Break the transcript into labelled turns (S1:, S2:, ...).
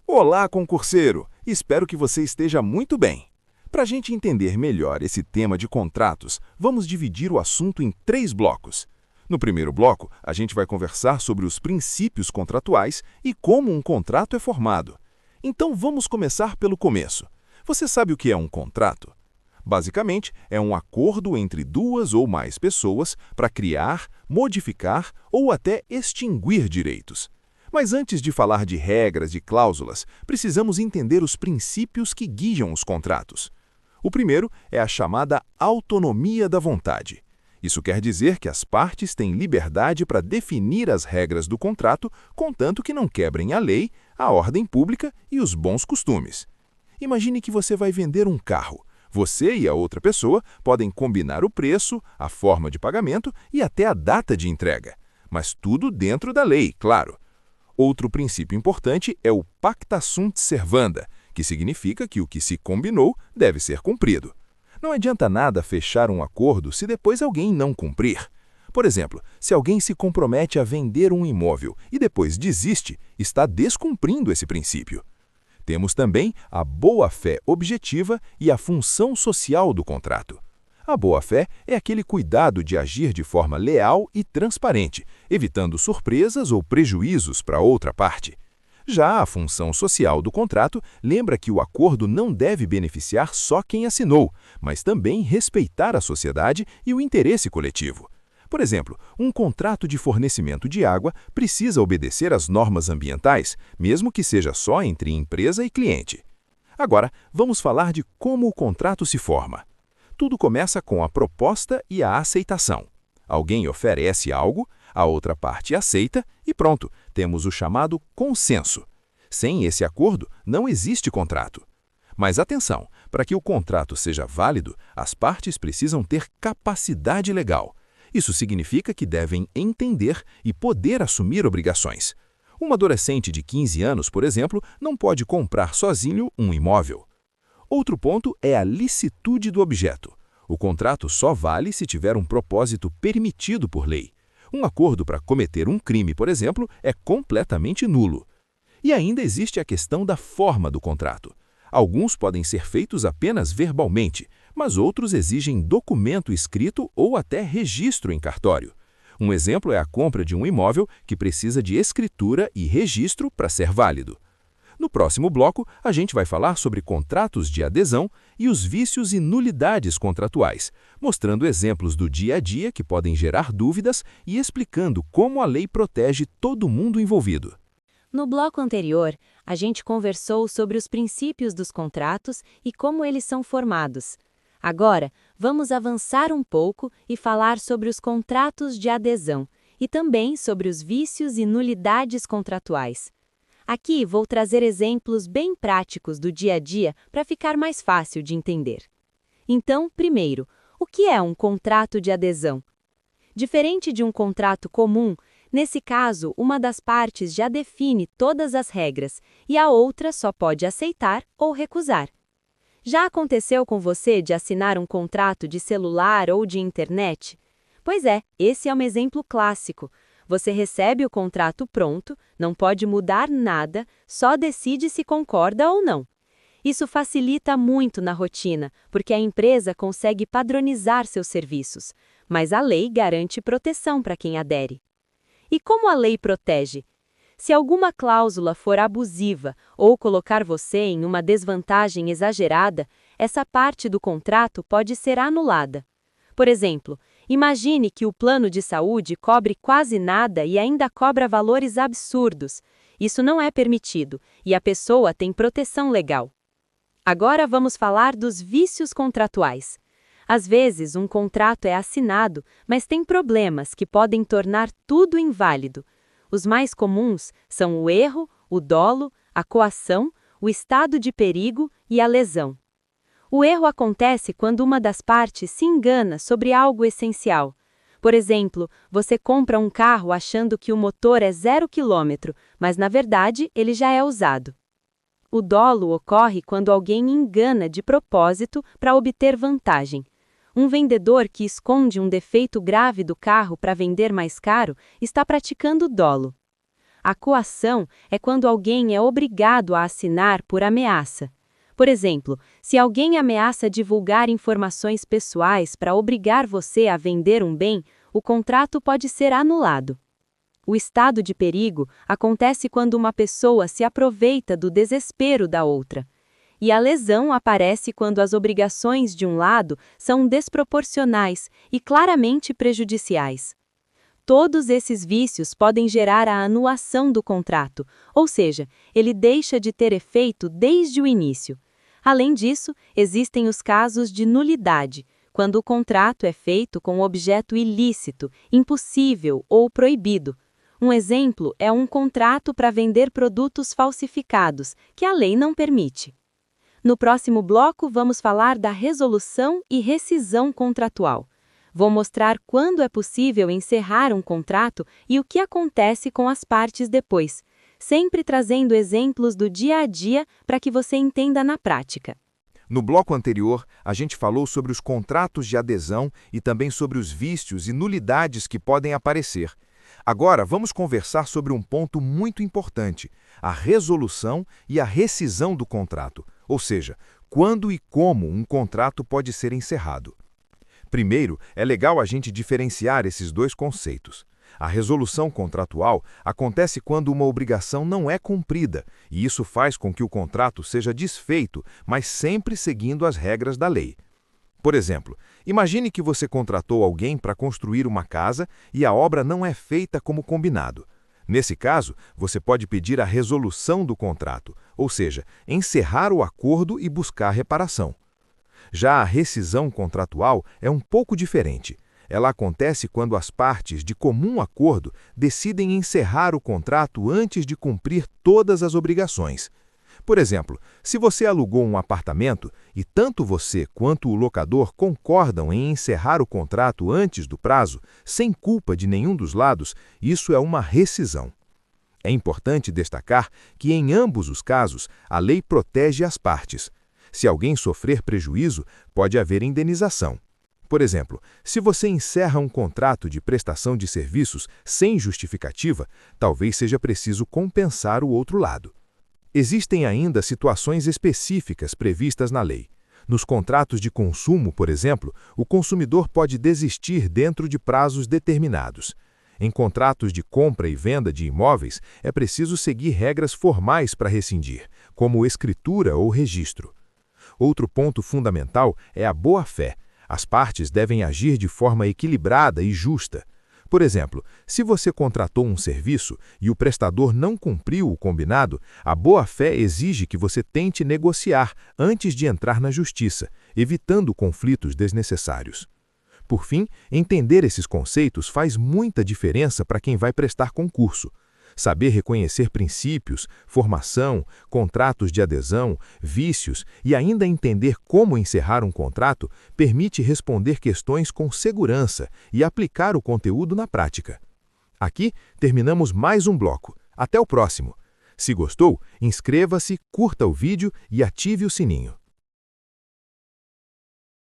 S1: Olá, concurseiro! Espero que você esteja muito bem. Para a gente entender melhor esse tema de contratos, vamos dividir o assunto em 3 blocos. No primeiro bloco, a gente vai conversar sobre os princípios contratuais e como um contrato é formado. Então vamos começar pelo começo. Você sabe o que é um contrato? Basicamente, é um acordo entre 2 ou mais pessoas para criar, modificar ou até extinguir direitos. Mas antes de falar de regras e cláusulas, precisamos entender os princípios que guiam os contratos. O primeiro é a chamada autonomia da vontade. Isso quer dizer que as partes têm liberdade para definir as regras do contrato, contanto que não quebrem a lei, a ordem pública e os bons costumes. Imagine que você vai vender um carro. Você e a outra pessoa podem combinar o preço, a forma de pagamento e até a data de entrega. Mas tudo dentro da lei, claro. Outro princípio importante é o pacta sunt servanda, que significa que o que se combinou deve ser cumprido. Não adianta nada fechar um acordo se depois alguém não cumprir. Por exemplo, se alguém se compromete a vender um imóvel e depois desiste, está descumprindo esse princípio. Temos também a boa-fé objetiva e a função social do contrato. A boa-fé é aquele cuidado de agir de forma leal e transparente, evitando surpresas ou prejuízos para outra parte. Já a função social do contrato lembra que o acordo não deve beneficiar só quem assinou, mas também respeitar a sociedade e o interesse coletivo. Por exemplo, um contrato de fornecimento de água precisa obedecer às normas ambientais, mesmo que seja só entre empresa e cliente. Agora, vamos falar de como o contrato se forma. Tudo começa com a proposta e a aceitação. Alguém oferece algo, a outra parte aceita e pronto, temos o chamado consenso. Sem esse acordo, não existe contrato. Mas atenção, para que o contrato seja válido, as partes precisam ter capacidade legal. Isso significa que devem entender e poder assumir obrigações. Um adolescente de 15 anos, por exemplo, não pode comprar sozinho um imóvel. Outro ponto é a licitude do objeto. O contrato só vale se tiver um propósito permitido por lei. Um acordo para cometer um crime, por exemplo, é completamente nulo. E ainda existe a questão da forma do contrato. Alguns podem ser feitos apenas verbalmente, mas outros exigem documento escrito ou até registro em cartório. Um exemplo é a compra de um imóvel que precisa de escritura e registro para ser válido. No próximo bloco, a gente vai falar sobre contratos de adesão e os vícios e nulidades contratuais, mostrando exemplos do dia a dia que podem gerar dúvidas e explicando como a lei protege todo mundo envolvido.
S2: No bloco anterior, a gente conversou sobre os princípios dos contratos e como eles são formados. Agora, vamos avançar um pouco e falar sobre os contratos de adesão e também sobre os vícios e nulidades contratuais. Aqui vou trazer exemplos bem práticos do dia a dia para ficar mais fácil de entender. Então, primeiro, o que é um contrato de adesão? Diferente de um contrato comum, nesse caso, uma das partes já define todas as regras e a outra só pode aceitar ou recusar. Já aconteceu com você de assinar um contrato de celular ou de internet? Pois é, esse é um exemplo clássico. Você recebe o contrato pronto, não pode mudar nada, só decide se concorda ou não. Isso facilita muito na rotina, porque a empresa consegue padronizar seus serviços, mas a lei garante proteção para quem adere. E como a lei protege? Se alguma cláusula for abusiva ou colocar você em uma desvantagem exagerada, essa parte do contrato pode ser anulada. Por exemplo, imagine que o plano de saúde cobre quase nada e ainda cobra valores absurdos. Isso não é permitido e a pessoa tem proteção legal. Agora vamos falar dos vícios contratuais. Às vezes, um contrato é assinado, mas tem problemas que podem tornar tudo inválido. Os mais comuns são o erro, o dolo, a coação, o estado de perigo e a lesão. O erro acontece quando uma das partes se engana sobre algo essencial. Por exemplo, você compra um carro achando que o motor é 0 km, mas na verdade ele já é usado. O dolo ocorre quando alguém engana de propósito para obter vantagem. Um vendedor que esconde um defeito grave do carro para vender mais caro está praticando dolo. A coação é quando alguém é obrigado a assinar por ameaça. Por exemplo, se alguém ameaça divulgar informações pessoais para obrigar você a vender um bem, o contrato pode ser anulado. O estado de perigo acontece quando uma pessoa se aproveita do desespero da outra. E a lesão aparece quando as obrigações de um lado são desproporcionais e claramente prejudiciais. Todos esses vícios podem gerar a anulação do contrato, ou seja, ele deixa de ter efeito desde o início. Além disso, existem os casos de nulidade, quando o contrato é feito com objeto ilícito, impossível ou proibido. Um exemplo é um contrato para vender produtos falsificados, que a lei não permite. No próximo bloco, vamos falar da resolução e rescisão contratual. Vou mostrar quando é possível encerrar um contrato e o que acontece com as partes depois, sempre trazendo exemplos do dia a dia para que você entenda na prática.
S1: No bloco anterior, a gente falou sobre os contratos de adesão e também sobre os vícios e nulidades que podem aparecer. Agora, vamos conversar sobre um ponto muito importante, a resolução e a rescisão do contrato, ou seja, quando e como um contrato pode ser encerrado. Primeiro, é legal a gente diferenciar esses dois conceitos. A resolução contratual acontece quando uma obrigação não é cumprida, e isso faz com que o contrato seja desfeito, mas sempre seguindo as regras da lei. Por exemplo, imagine que você contratou alguém para construir uma casa e a obra não é feita como combinado. Nesse caso, você pode pedir a resolução do contrato, ou seja, encerrar o acordo e buscar reparação. Já a rescisão contratual é um pouco diferente. Ela acontece quando as partes, de comum acordo, decidem encerrar o contrato antes de cumprir todas as obrigações. Por exemplo, se você alugou um apartamento e tanto você quanto o locador concordam em encerrar o contrato antes do prazo, sem culpa de nenhum dos lados, isso é uma rescisão. É importante destacar que, em ambos os casos, a lei protege as partes. Se alguém sofrer prejuízo, pode haver indenização. Por exemplo, se você encerra um contrato de prestação de serviços sem justificativa, talvez seja preciso compensar o outro lado. Existem ainda situações específicas previstas na lei. Nos contratos de consumo, por exemplo, o consumidor pode desistir dentro de prazos determinados. Em contratos de compra e venda de imóveis, é preciso seguir regras formais para rescindir, como escritura ou registro. Outro ponto fundamental é a boa-fé. As partes devem agir de forma equilibrada e justa. Por exemplo, se você contratou um serviço e o prestador não cumpriu o combinado, a boa-fé exige que você tente negociar antes de entrar na justiça, evitando conflitos desnecessários. Por fim, entender esses conceitos faz muita diferença para quem vai prestar concurso. Saber reconhecer princípios, formação, contratos de adesão, vícios e ainda entender como encerrar um contrato permite responder questões com segurança e aplicar o conteúdo na prática. Aqui terminamos mais um bloco. Até o próximo! Se gostou, inscreva-se, curta o vídeo e ative o sininho.